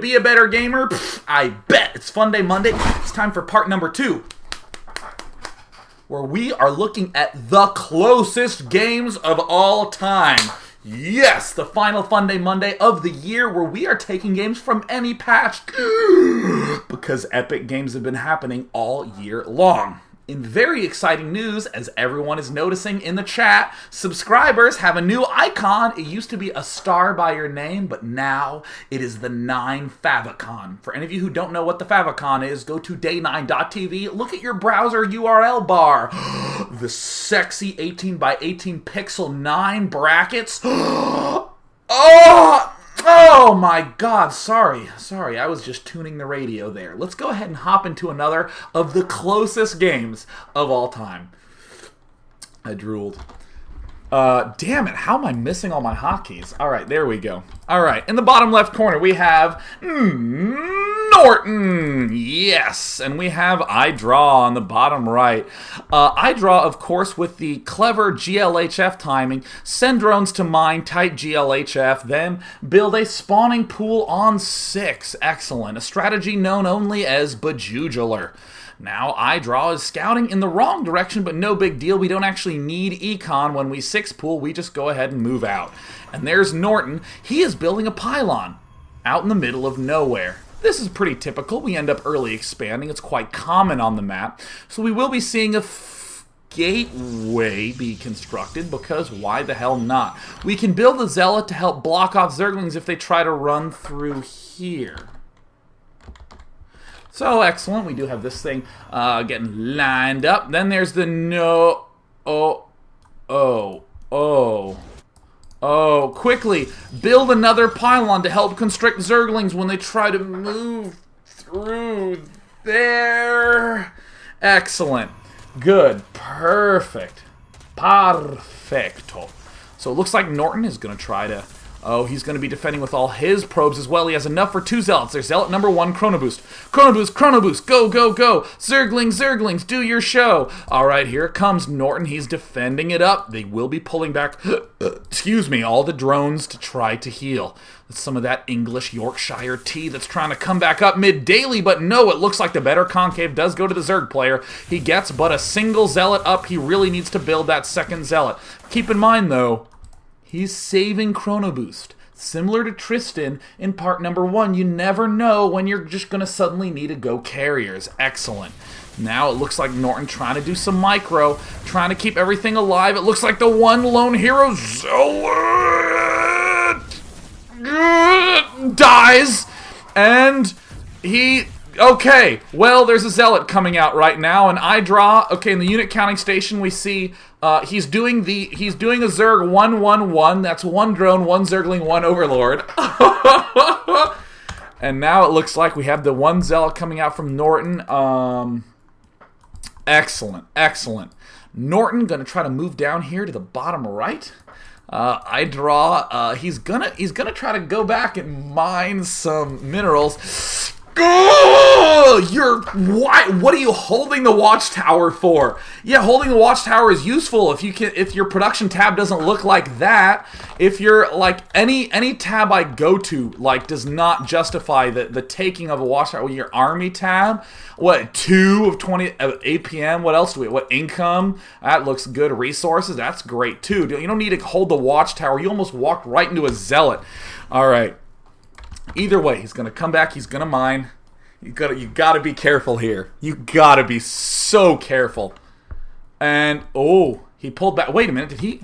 Be a better gamer? Pfft, I bet. It's Funday Monday. It's time for part number 2, where we are looking at the closest games of all time. Yes, the final Funday Monday of the year, where we are taking games from any patch because epic games have been happening all year long. In very exciting news, as everyone is noticing in the chat, subscribers have a new icon. It used to be a star by your name, but now it is the 9 favicon. For any of you who don't know what the favicon is, go to day9.tv, look at your browser URL bar. The sexy 18 by 18 pixel 9 brackets. Oh my god, sorry, I was just tuning the radio there. Let's go ahead and hop into another of the closest games of all time. I drooled. Damn it, how am I missing all my hotkeys? Alright, there we go. Alright, in the bottom left corner we have Norton! Yes! And we have iDraw on the bottom right. iDraw, of course, with the clever GLHF timing, send drones to mine, type GLHF, then build a spawning pool on 6. Excellent. A strategy known only as Bejugular. Now, iDraw is scouting in the wrong direction, but no big deal. We don't actually need econ when we 6-pool. We just go ahead and move out. And there's Norton. He is building a pylon out in the middle of nowhere. This is pretty typical. We end up early expanding. It's quite common on the map. So we will be seeing a gateway be constructed, because why the hell not? We can build a zealot to help block off zerglings if they try to run through here. So, excellent. We do have this thing getting lined up. Then there's the quickly build another pylon to help constrict zerglings when they try to move through there. Excellent. Good. Perfect. Perfecto. So it looks like Norton is going to try to... Oh, he's going to be defending with all his probes as well. He has enough for 2 zealots. There's zealot number 1, Chronoboost. Chronoboost, Chronoboost, go, go, go. Zerglings, Zerglings, do your show. All right, here it comes. Norton, he's defending it up. They will be pulling back, excuse me, all the drones to try to heal. That's some of that English Yorkshire tea that's trying to come back up mid-daily, but no, it looks like the better concave does go to the Zerg player. He gets but a single zealot up. He really needs to build that second zealot. Keep in mind, though, he's saving Chronoboost. Similar to Tristan in part number 1, you never know when you're just going to suddenly need to go carriers. Excellent. Now it looks like Norton trying to do some micro, trying to keep everything alive. It looks like the one lone hero, Zealot, dies, and he... Okay, well, there's a zealot coming out right now, and iDraw. Okay, in the unit counting station, we see he's doing a Zerg 1-1-1. That's 1 drone, 1 Zergling, 1 Overlord. And now it looks like we have the 1 zealot coming out from Norton. Excellent, excellent. Norton gonna try to move down here to the bottom right. iDraw. He's gonna try to go back and mine some minerals. What are you holding the watchtower for? Yeah, holding the watchtower is useful if your production tab doesn't look like that. If you're like any tab I go to like does not justify the taking of a watchtower. Your army tab, what 2 of 20 APM? What else do we? What income? That looks good. Resources, that's great too. You don't need to hold the watchtower. You almost walked right into a zealot. All right. Either way, he's gonna come back. He's gonna mine. You gotta be careful here. You gotta be so careful. And he pulled back. Wait a minute. Did he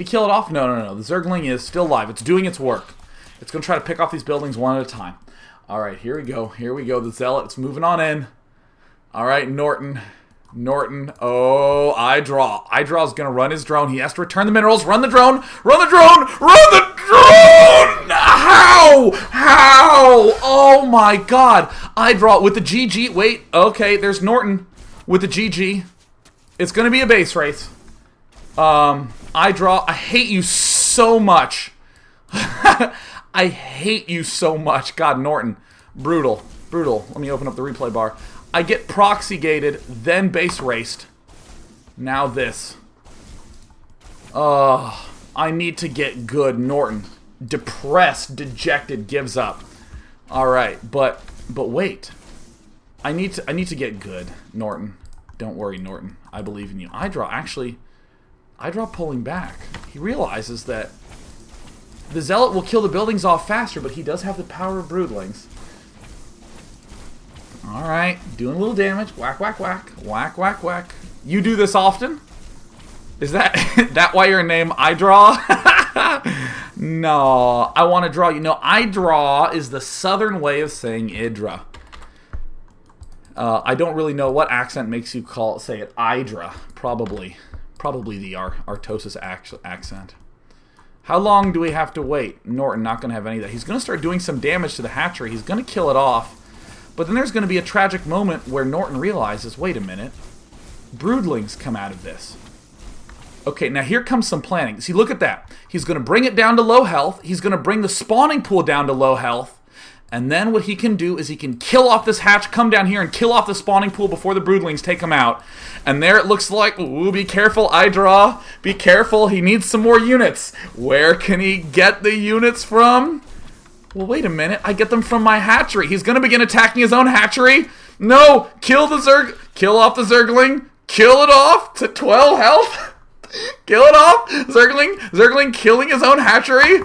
kill it off? No. The Zergling is still alive. It's doing its work. It's gonna try to pick off these buildings one at a time. All right, here we go. Here we go. The zealot. It's moving on in. All right, Norton. Oh, iDraw. iDraw's gonna run his drone. He has to return the minerals. Run the drone. Run the drone. Run the drone. How? Oh my God. iDraw with the GG. Wait. Okay, there's Norton with the GG. It's gonna be a base race. iDraw. I hate you so much. I hate you so much. God, Norton. Brutal. Let me open up the replay bar. I get proxy gated, then base raced. Now this. I need to get good. Norton. Depressed, dejected, gives up. All right, but wait. I need to get good, Norton. Don't worry, Norton. I believe in you. Idra pulling back. He realizes that the Zealot will kill the buildings off faster, but he does have the power of Broodlings. Alright, doing a little damage. Whack, whack, whack. Whack, whack, whack. You do this often? Is that that why your name Idra? No, I want to draw you. No, Idra is the southern way of saying Idra. I don't really know what accent makes you say it Idra. Probably the Artosis accent. How long do we have to wait? Norton not going to have any of that. He's going to start doing some damage to the hatchery. He's going to kill it off. But then there's going to be a tragic moment where Norton realizes, wait a minute, broodlings come out of this. Okay, now here comes some planning. See, look at that. He's going to bring it down to low health. He's going to bring the spawning pool down to low health. And then what he can do is he can kill off this hatch, come down here and kill off the spawning pool before the broodlings take him out. And there it looks like, ooh, be careful, Idra. Be careful, he needs some more units. Where can he get the units from? Well, wait a minute, I get them from my hatchery. He's going to begin attacking his own hatchery. No, kill off the Zergling, kill it off to 12 health. Kill it off, Zergling killing his own hatchery.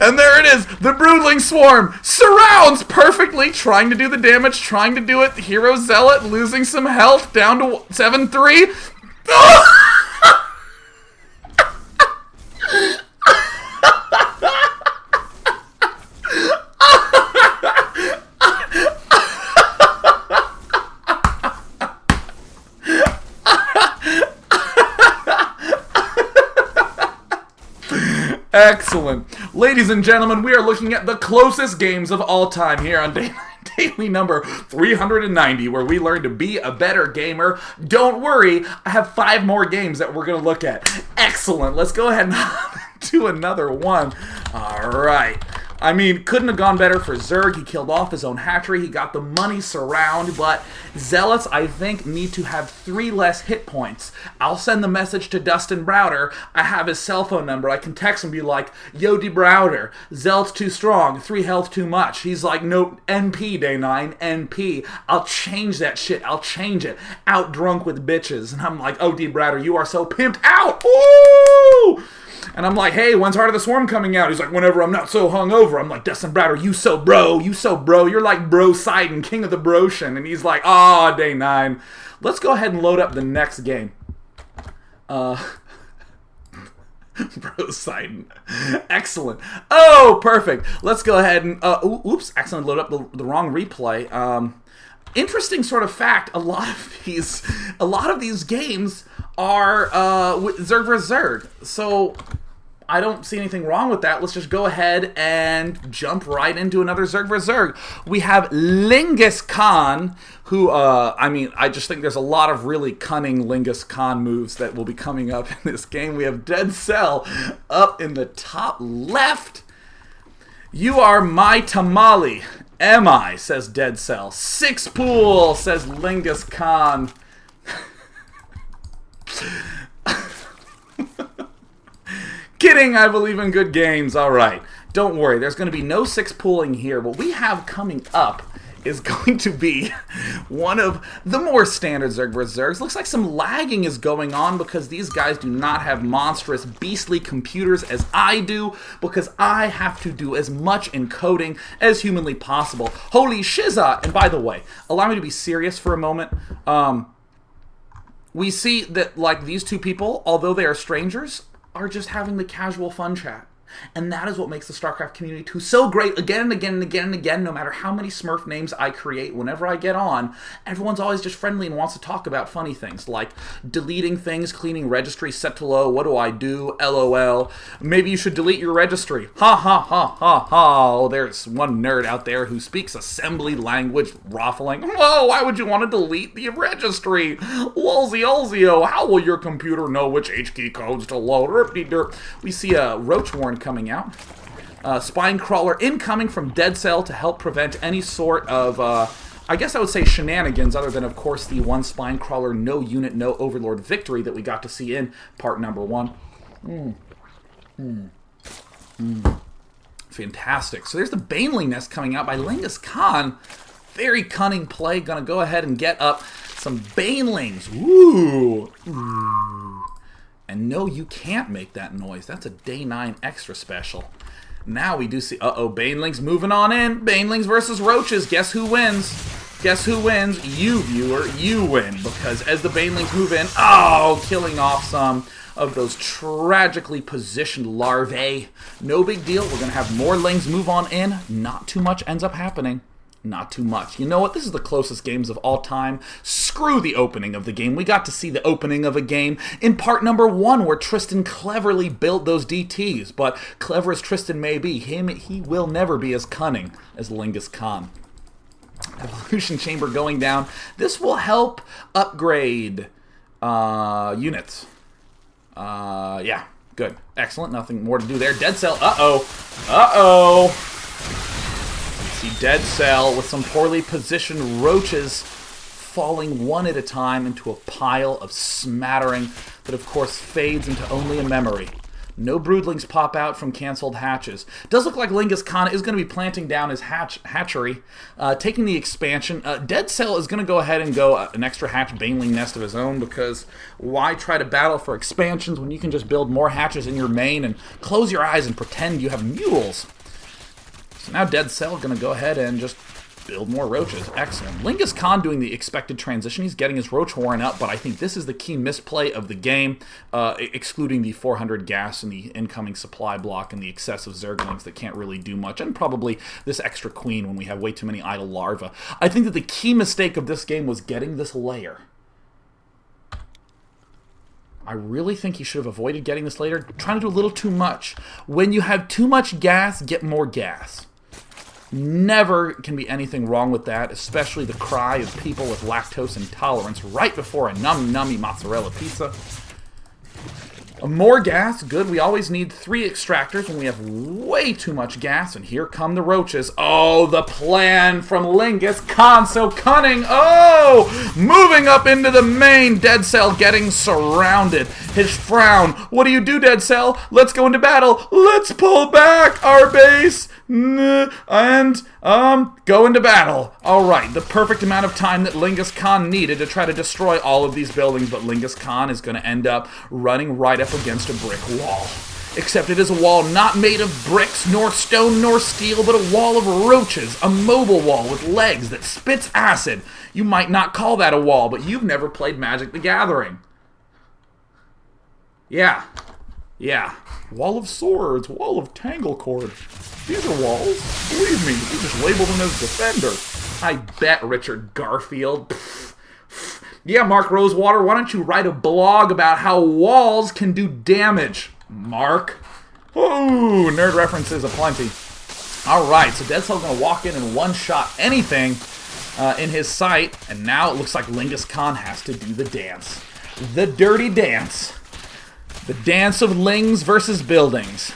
And there it is, the Broodling Swarm surrounds perfectly, trying to do the damage, trying to do it. Hero Zealot losing some health down to 7-3. Excellent. Ladies and gentlemen, we are looking at the closest games of all time here on Daily number 390, where we learn to be a better gamer. Don't worry, I have 5 more games that we're going to look at. Excellent. Let's go ahead and do another one. All right. I mean, couldn't have gone better for Zerg. He killed off his own hatchery. He got the money surround, but Zealots, I think, need to have 3 less hit points. I'll send the message to Dustin Browder. I have his cell phone number. I can text him and be like, yo, D. Browder, Zealot's too strong, 3 health too much. He's like, no, NP, Day 9, NP. I'll change that shit. I'll change it. Out drunk with bitches. And I'm like, oh, D. Browder, you are so pimped out. Woo! And I'm like, hey, when's Heart of the Swarm coming out? He's like, whenever I'm not so hungover. I'm like, Dustin Browder, you so bro. You're like Bro Sidon, king of the Broshan. And he's like, Day 9. Let's go ahead and load up the next game. Bro Sidon. Excellent. Oh, perfect. Let's go ahead and, oops, accidentally load up the wrong replay. Interesting sort of fact, a lot of these games are with Zerg vs. Zerg. So I don't see anything wrong with that. Let's just go ahead and jump right into another Zerg vs. Zerg. We have Lingus Khan, who, I just think there's a lot of really cunning Lingus Khan moves that will be coming up in this game. We have Dead Cell up in the top left. You are my tamale. Am I, says Dead Cell. 6 pool, says Lingus Khan. Kidding, I believe in good games. Alright, don't worry, there's going to be no 6 pooling here. What we have coming up is going to be one of the more standard Zerg vs. Zergs. Looks like some lagging is going on because these guys do not have monstrous, beastly computers as I do, because I have to do as much encoding as humanly possible. Holy shiza! And by the way, allow me to be serious for a moment. We see that, like, these 2 people, although they are strangers, are just having the casual fun chat. And that is what makes the StarCraft community 2 so great again and again and again and again. No matter how many Smurf names I create, whenever I get on, everyone's always just friendly and wants to talk about funny things, like deleting things, cleaning registry set to low, what do I do, LOL, maybe you should delete your registry, ha ha ha ha ha. Oh, there's one nerd out there who speaks assembly language, ruffling, whoa, why would you want to delete the registry? Lolzy-olzio, how will your computer know which HKey codes to load? Rip-de-derp. We see a Roach Warren coming out. Spine Crawler incoming from Dead Cell to help prevent any sort of, I guess I would say shenanigans, other than, of course, the one Spine Crawler, no unit, no Overlord victory that we got to see in part number 1. Fantastic. So there's the Baneling Nest coming out by Lingus Khan. Very cunning play. Gonna go ahead and get up some Banelings. Ooh. And no, you can't make that noise. That's a day 9 extra special. Now we do see... Uh-oh, Banelings moving on in. Banelings versus Roaches. Guess who wins? Guess who wins? You, viewer, you win. Because as the Banelings move in... Oh, killing off some of those tragically positioned larvae. No big deal. We're going to have more Lings move on in. Not too much ends up happening. Not too much. You know what? This is the closest games of all time. Screw the opening of the game. We got to see the opening of a game in part number 1 where Tristan cleverly built those DTs. But clever as Tristan may be, he will never be as cunning as Lingus Khan. Evolution Chamber going down. This will help upgrade units. Yeah, good. Excellent. Nothing more to do there. Dead Cell. Uh-oh. Uh-oh. See Dead Cell with some poorly positioned Roaches falling one at a time into a pile of smattering that of course fades into only a memory. No broodlings pop out from cancelled hatches. Does look like Lingus Khan is going to be planting down his hatchery, taking the expansion. Dead Cell is going to go ahead and go an extra hatch Baneling Nest of his own, because why try to battle for expansions when you can just build more hatches in your main and close your eyes and pretend you have mules? So now Dead Cell going to go ahead and just build more Roaches. Excellent. Lingus Khan doing the expected transition. He's getting his Roach Warren up, but I think this is the key misplay of the game, excluding the 400 gas and the incoming supply block and the excessive Zerglings that can't really do much, and probably this extra Queen when we have way too many idle larvae. I think that the key mistake of this game was getting this layer. I really think he should have avoided getting this later. Trying to do a little too much. When you have too much gas, get more gas. Never can be anything wrong with that, especially the cry of people with lactose intolerance right before a nummy mozzarella pizza. More gas, good. We always need 3 extractors when we have way too much gas, and here come the Roaches. Oh, the plan from Lingus Khan, so cunning. Oh, moving up into the main. Dead Cell getting surrounded. His frown. What do you do, Dead Cell? Let's go into battle. Let's pull back our base. And go into battle. Alright, the perfect amount of time that Lingus Khan needed to try to destroy all of these buildings, but Lingus Khan is going to end up running right up against a brick wall. Except it is a wall not made of bricks, nor stone, nor steel, but a wall of Roaches, a mobile wall with legs that spits acid. You might not call that a wall, but you've never played Magic the Gathering. Yeah. Wall of Swords, Wall of Tanglecord. These are walls. Believe me, you just label them as Defender. I bet, Richard Garfield. Yeah, Mark Rosewater, why don't you write a blog about how walls can do damage? Mark. Ooh, nerd references aplenty. Alright, so Dead Cell's going to walk in and one-shot anything in his sight, and now it looks like Lingus Khan has to do the dance. The dirty dance. The dance of lings versus buildings.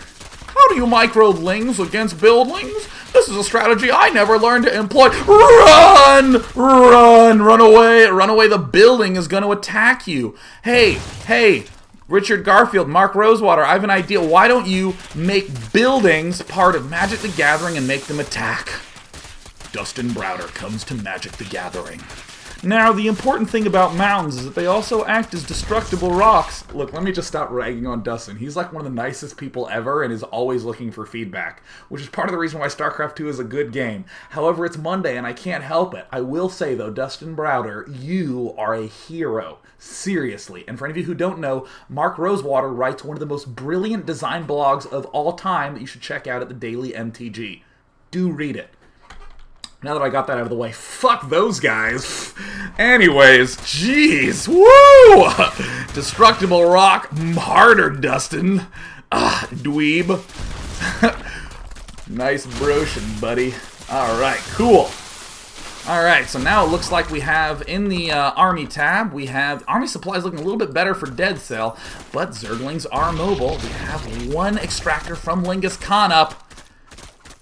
How do you micro lings against buildings? This is a strategy I never learned to employ. Run! Run away. Run away. The building is going to attack you. Hey, Richard Garfield, Mark Rosewater, I have an idea. Why don't you make buildings part of Magic the Gathering and make them attack? Dustin Browder comes to Magic the Gathering. Now, the important thing about mountains is that they also act as destructible rocks. Look, let me just stop ragging on Dustin. He's like one of the nicest people ever and is always looking for feedback, which is part of the reason why StarCraft 2 is a good game. However, it's Monday and I can't help it. I will say, though, Dustin Browder, you are a hero. Seriously. And for any of you who don't know, Mark Rosewater writes one of the most brilliant design blogs of all time that you should check out at the Daily MTG. Do read it. Now that I got that out of the way, fuck those guys. Anyways, jeez, woo! Destructible rock, harder, Dustin. Dweeb. Nice brotion, buddy. Alright, cool. Alright, so now it looks like we have, in the Army tab, we have Army supplies looking a little bit better for Dead Cell, but Zerglings are mobile. We have 1 extractor from Lingus Khan up.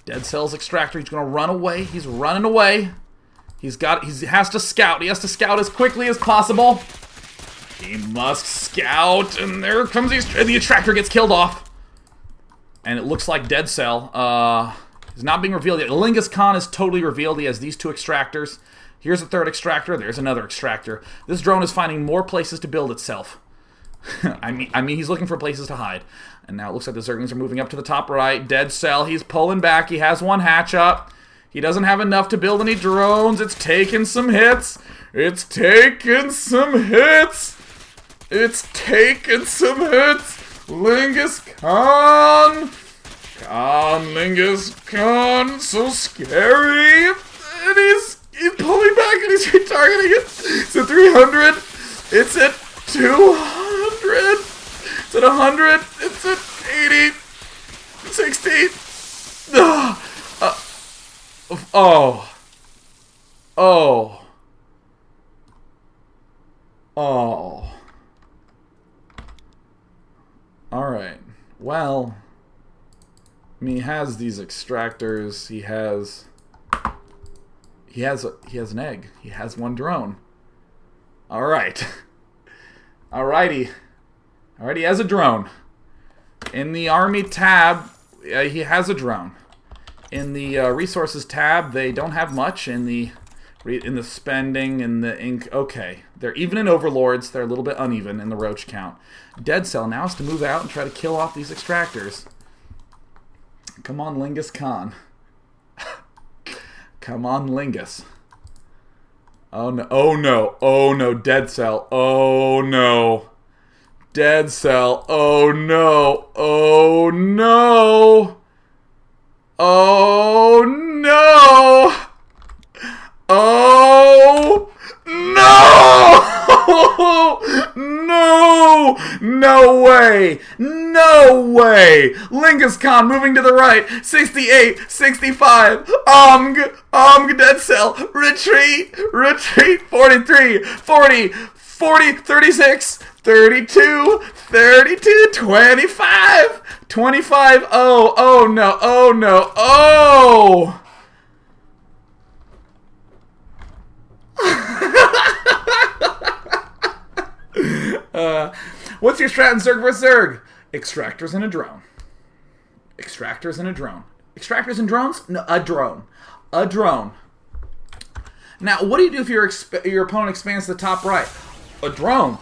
Dead Cell's extractor, he's going to run away. He's running away. He has to scout. He has to scout as quickly as possible. He must scout, and there comes the extractor gets killed off. And it looks like Dead Cell is not being revealed yet. Lingus Khan is totally revealed. He has these 2 extractors. Here's a 3rd extractor. There's another extractor. This drone is finding more places to build itself. I mean, he's looking for places to hide. And now it looks like the Zerglings are moving up to the top right. Dead Cell, he's pulling back. He has 1 hatch up. He doesn't have enough to build any drones. It's taking some hits. It's taking some hits. It's taking some hits. Lingus Khan. Lingus Khan. So scary. And he's pulling back and he's retargeting it. It's at 300. It's at 200. It's at 100. It's at 80. 60. Oh. Alright. Well, I mean, he has these extractors. He has an egg. He has 1 drone. Alright. Alrighty. Alright, he has a drone. In the army tab, he has a drone. In the resources tab, they don't have much. In the spending, in the ink, okay. They're even in overlords. They're a little bit uneven in the roach count. Dead Cell now has to move out and try to kill off these extractors. Come on, Lingus Khan. Come on, Lingus. Oh no, oh no, oh no, Dead Cell, oh no. Dead Cell, oh no, oh no. Oh no! Oh no! No! No way! No way! Lingus Khan moving to the right. 68, 65. Dead Cell. Retreat. Retreat. 43, 40, 40, 36, 32, 32, 25. 25. Oh no. Oh no. Oh! What's your strat in Zerg vs. Zerg? Extractors and a drone. Extractors and a drone. Extractors and drones? No, a drone. A drone. Now, what do you do if your opponent expands to the top right? A drone.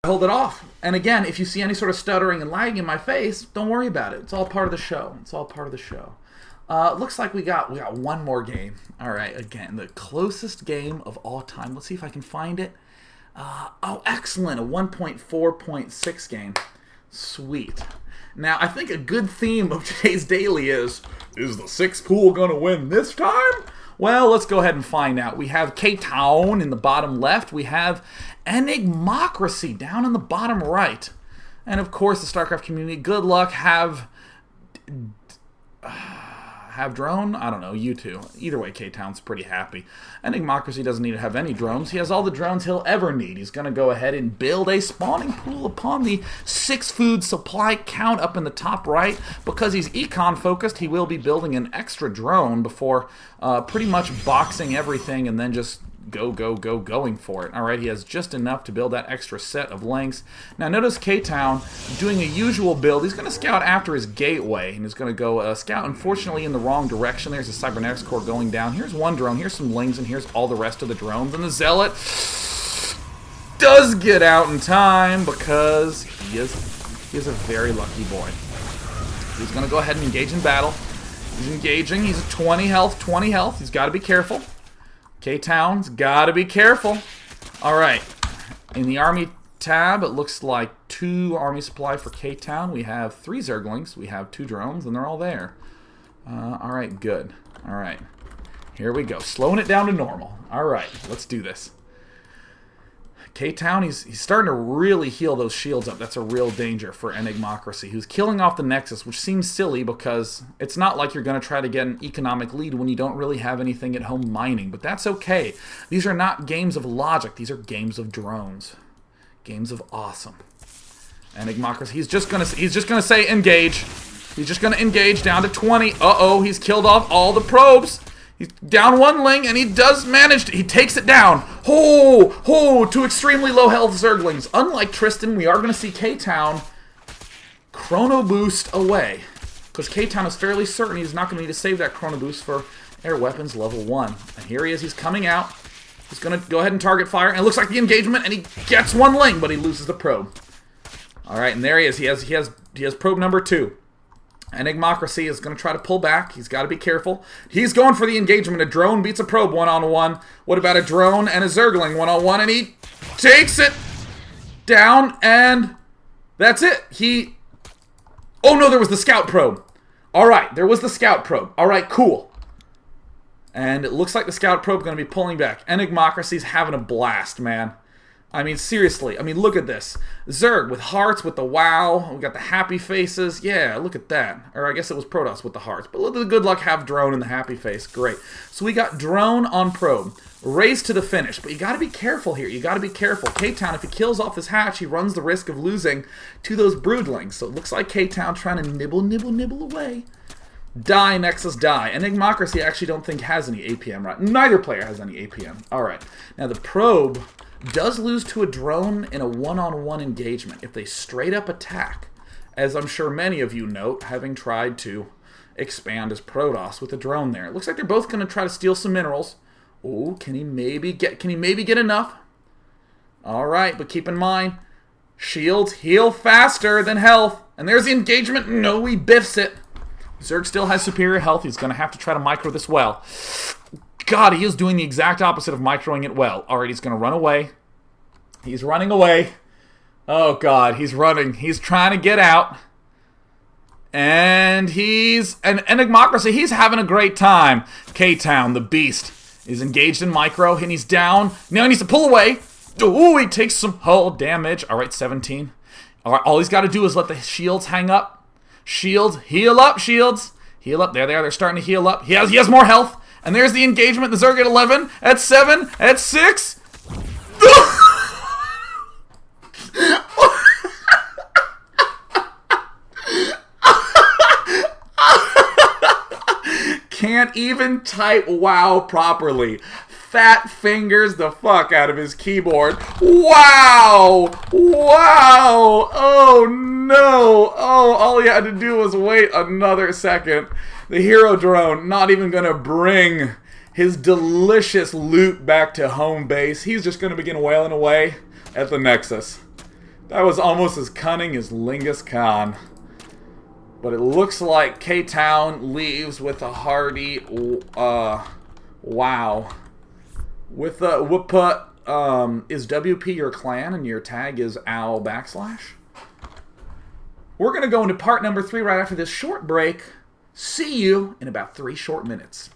Hold it off. And again, if you see any sort of stuttering and lagging in my face, don't worry about it. It's all part of the show. It's all part of the show. Looks like we got 1 more game. All right, again, the closest game of all time. Let's see if I can find it. Oh, excellent. A 1.4.6 game. Sweet. Now, I think a good theme of today's daily is the 6th pool going to win this time? Well, let's go ahead and find out. We have K-Town in the bottom left. We have Enigmocracy down in the bottom right. And, of course, the StarCraft community. Good luck. Have drone? I don't know. You two. Either way, K-Town's pretty happy. Enigmocracy doesn't need to have any drones. He has all the drones he'll ever need. He's going to go ahead and build a spawning pool upon the 6 food supply count up in the top right. Because he's econ focused, he will be building an extra drone before pretty much boxing everything and then just going for it. Alright, he has just enough to build that extra set of lengths. Now notice K-Town doing a usual build. He's going to scout after his gateway, and he's going to go scout, unfortunately, in the wrong direction. There's a cybernetics core going down. Here's 1 drone, here's some lings, and here's all the rest of the drones. And the Zealot does get out in time because he is a very lucky boy. He's going to go ahead and engage in battle. He's engaging. He's at 20 health, 20 health. He's got to be careful. K-Town's gotta be careful. Alright, in the army tab, it looks like 2 army supply for K-Town. We have 3 Zerglings, we have 2 drones, and they're all there. Alright, good. Alright, here we go. Slowing it down to normal. Alright, let's do this. K-Town, he's starting to really heal those shields up. That's a real danger for Enigmocracy, who's killing off the Nexus, which seems silly because it's not like you're going to try to get an economic lead when you don't really have anything at home mining. But that's okay. These are not games of logic. These are games of drones. Games of awesome. Enigmocracy, he's just gonna say engage. He's just going to engage down to 20. Uh-oh, he's killed off all the probes. He's down 1 ling, and he does manage to, he takes it down. To extremely low health Zerglings. Unlike Tristan, we are going to see K-Town Chrono Boost away. Because K-Town is fairly certain he's not going to need to save that Chrono Boost for Air Weapons level 1. And here he is. He's coming out. He's going to go ahead and target fire. And it looks like the engagement. And he gets one ling, but he loses the probe. Alright, and there he is. He has probe number 2. Enigmocracy is going to try to pull back. He's got to be careful. He's going for the engagement. A drone beats a probe one-on-one. What about a drone and a Zergling one-on-one? And he takes it down, and that's it. Oh no, there was the scout probe. Alright, there was the scout probe. Alright, cool. And it looks like the scout probe is going to be pulling back. Enigmocracy's having a blast, man. I mean, seriously. I mean, look at this. Zerg with hearts, with the wow. We got the happy faces. Yeah, look at that. Or I guess it was Protoss with the hearts. But look at the good luck have drone and the happy face. Great. So we got drone on probe. Race to the finish. But you got to be careful here. You got to be careful. K-Town, if he kills off this hatch, he runs the risk of losing to those broodlings. So it looks like K-Town trying to nibble away. Die, Nexus, die. Enigmocracy I actually don't think has any APM, right? Neither player has any APM. Alright. Now the probe does lose to a drone in a one-on-one engagement if they straight up attack, as I'm sure many of you note, having tried to expand as Protoss with a drone there. It looks like they're both going to try to steal some minerals. Oh, can he maybe get enough? Alright, but keep in mind, shields heal faster than health. And there's the engagement. No, he biffs it. Zerg still has superior health. He's going to have to try to micro this well. God, he is doing the exact opposite of microing it well. Alright, he's going to run away. He's running away. Oh, God, he's running. He's trying to get out. And Enigmocracy, he's having a great time. K-Town, the beast, is engaged in micro, and he's down. Now he needs to pull away. Ooh, he takes some hull damage. Alright, 17. Alright, all he's got to do is let the shields hang up. Shields, heal up, shields. Heal up. There they are. They're starting to heal up. He has more health. And there's the engagement. The Zerg at 11, at 7, at 6. Can't even type WoW properly. Fat fingers the fuck out of his keyboard. Wow! Wow! Oh no! Oh, all he had to do was wait another second. The hero drone not even going to bring his delicious loot back to home base. He's just going to begin wailing away at the Nexus. That was almost as cunning as Lingus Khan. But it looks like K-Town leaves with a hearty wow. With is WP your clan and your tag is owl /. We're going to go into part number 3 right after this short break. See you in about 3 short minutes.